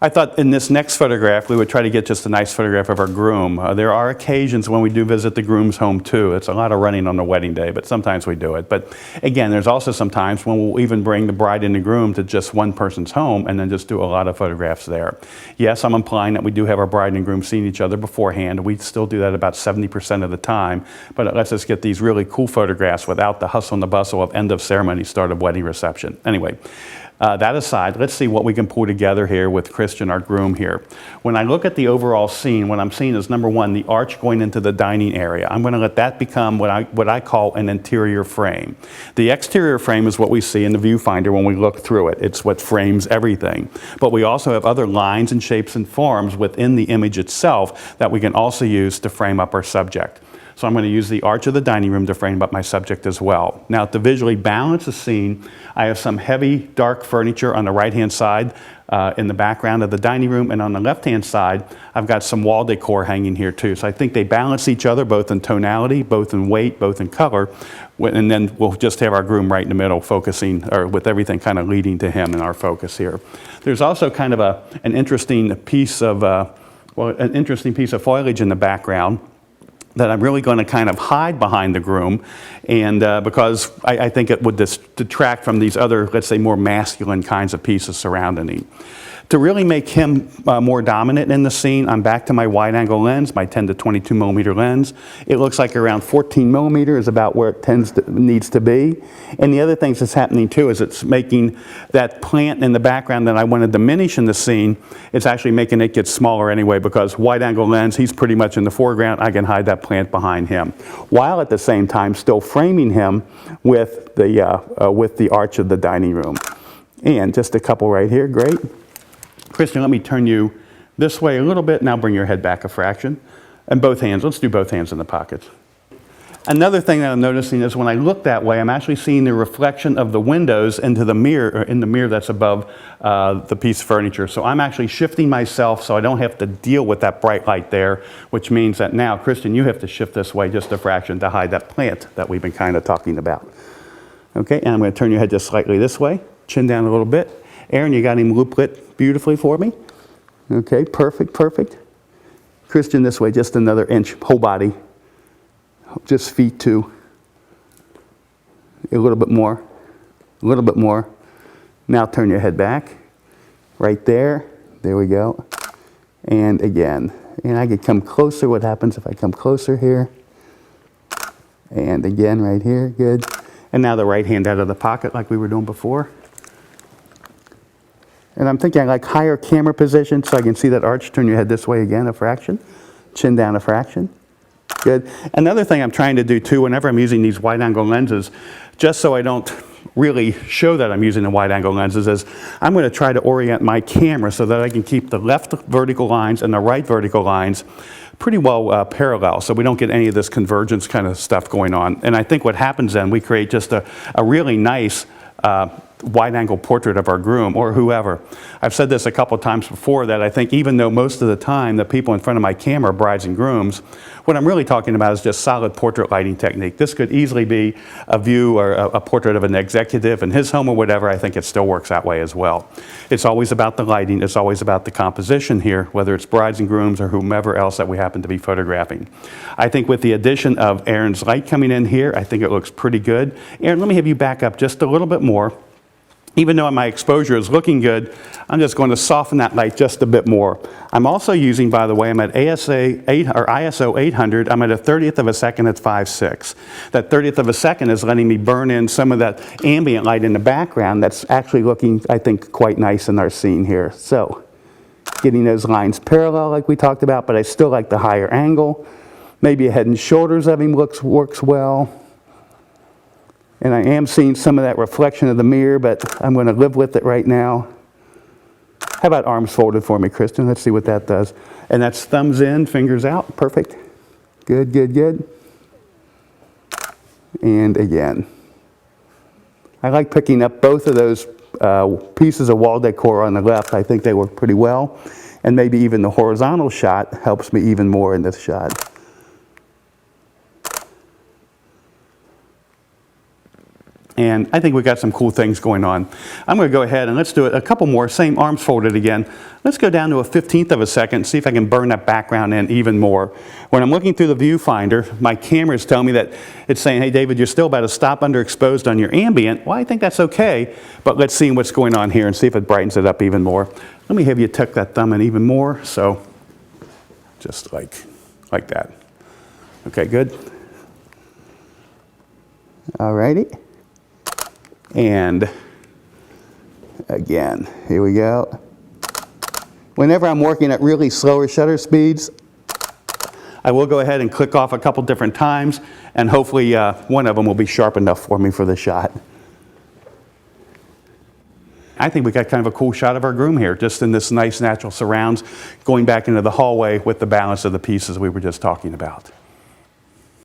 I thought in this next photograph, we would try to get just a nice photograph of our groom. There are occasions when we do visit the groom's home too. It's a lot of running on the wedding day, but sometimes we do it. But again, there's also some times when we'll even bring the bride and the groom to just one person's home and then just do a lot of photographs there. Yes, I'm implying that we do have our bride and groom seeing each other beforehand. We still do that about 70% of the time, but it lets us get these really cool photographs without the hustle and the bustle of end of ceremony, start of wedding reception. Anyway. That aside, let's see what we can pull together here with Christian, our groom here. When I look at the overall scene, what I'm seeing is, number one, the arch going into the dining area. I'm going to let that become what I call an interior frame. The exterior frame is what we see in the viewfinder when we look through it. It's what frames everything. But we also have other lines and shapes and forms within the image itself that we can also use to frame up our subject. So I'm going to use the arch of the dining room to frame up my subject as well. Now, to visually balance the scene, I have some heavy, dark furniture on the right-hand side in the background of the dining room, and on the left-hand side, I've got some wall decor hanging here too. So I think they balance each other, both in tonality, both in weight, both in color, and then we'll just have our groom right in the middle, focusing, or with everything kind of leading to him in our focus here. There's also kind of an interesting piece of foliage in the background that I'm really going to kind of hide behind the groom, and because I think it would detract from these other, let's say, more masculine kinds of pieces surrounding him. To really make him more dominant in the scene, I'm back to my wide-angle lens, my 10 to 22 millimeter lens. It looks like around 14 millimeter is about where it needs to be. And the other things that's happening too is it's making that plant in the background that I want to diminish in the scene, it's actually making it get smaller anyway, because wide-angle lens, he's pretty much in the foreground. I can hide that plant behind him, while at the same time still framing him with the arch of the dining room. And just a couple right here, great. Christian, let me turn you this way a little bit. Now bring your head back a fraction. And both hands. Let's do both hands in the pockets. Another thing that I'm noticing is when I look that way, I'm actually seeing the reflection of the windows into the mirror, or in the mirror that's above the piece of furniture. So I'm actually shifting myself so I don't have to deal with that bright light there, which means that now, Christian, you have to shift this way just a fraction to hide that plant that we've been kind of talking about. Okay, and I'm going to turn your head just slightly this way, chin down a little bit. Aaron, you got him loop lit beautifully for me. Okay, perfect, perfect. Christian, this way, just another inch, whole body. Just feet too. A little bit more, a little bit more. Now turn your head back. Right there, there we go. And again, and I could come closer. What happens if I come closer here? And again, right here, good. And now the right hand out of the pocket like we were doing before. And I'm thinking I like higher camera position so I can see that arch. Turn your head this way again, a fraction. Chin down a fraction. Good. Another thing I'm trying to do too, whenever I'm using these wide-angle lenses, just so I don't really show that I'm using the wide-angle lenses, is I'm going to try to orient my camera so that I can keep the left vertical lines and the right vertical lines pretty well parallel, so we don't get any of this convergence kind of stuff going on. And I think what happens then, we create just a really nice wide-angle portrait of our groom or whoever. I've said this a couple times before, that I think even though most of the time the people in front of my camera are brides and grooms, what I'm really talking about is just solid portrait lighting technique. This could easily be a view or a portrait of an executive in his home or whatever. I think it still works that way as well. It's always about the lighting. It's always about the composition here, whether it's brides and grooms or whomever else that we happen to be photographing. I think with the addition of Aaron's light coming in here, I think it looks pretty good. Aaron, let me have you back up just a little bit more. Even though my exposure is looking good, I'm just going to soften that light just a bit more. I'm also using, by the way, I'm at ISO 800. I'm at a 30th of a second at 5.6. That 30th of a second is letting me burn in some of that ambient light in the background that's actually looking, I think, quite nice in our scene here. So, getting those lines parallel like we talked about, but I still like the higher angle. Maybe a head and shoulders of him works well. And I am seeing some of that reflection of the mirror, but I'm going to live with it right now. How about arms folded for me, Kristen? Let's see what that does. And that's thumbs in, fingers out. Perfect. Good, good, good. And again. I like picking up both of those pieces of wall decor on the left. I think they work pretty well. And maybe even the horizontal shot helps me even more in this shot. And I think we got some cool things going on. I'm going to go ahead and let's do it a couple more, same arms folded again. Let's go down to a 1/15 of a second, see if I can burn that background in even more. When I'm looking through the viewfinder, my camera is telling me that it's saying, hey David, you're still about to stop underexposed on your ambient. Well, I think that's okay, but let's see what's going on here and see if it brightens it up even more. Let me have you tuck that thumb in even more, so just like that. Okay, good. All righty. And again, here we go. Whenever I'm working at really slower shutter speeds, I will go ahead and click off a couple different times, and hopefully one of them will be sharp enough for me for the shot. I think we got kind of a cool shot of our groom here, just in this nice natural surrounds, going back into the hallway with the balance of the pieces we were just talking about.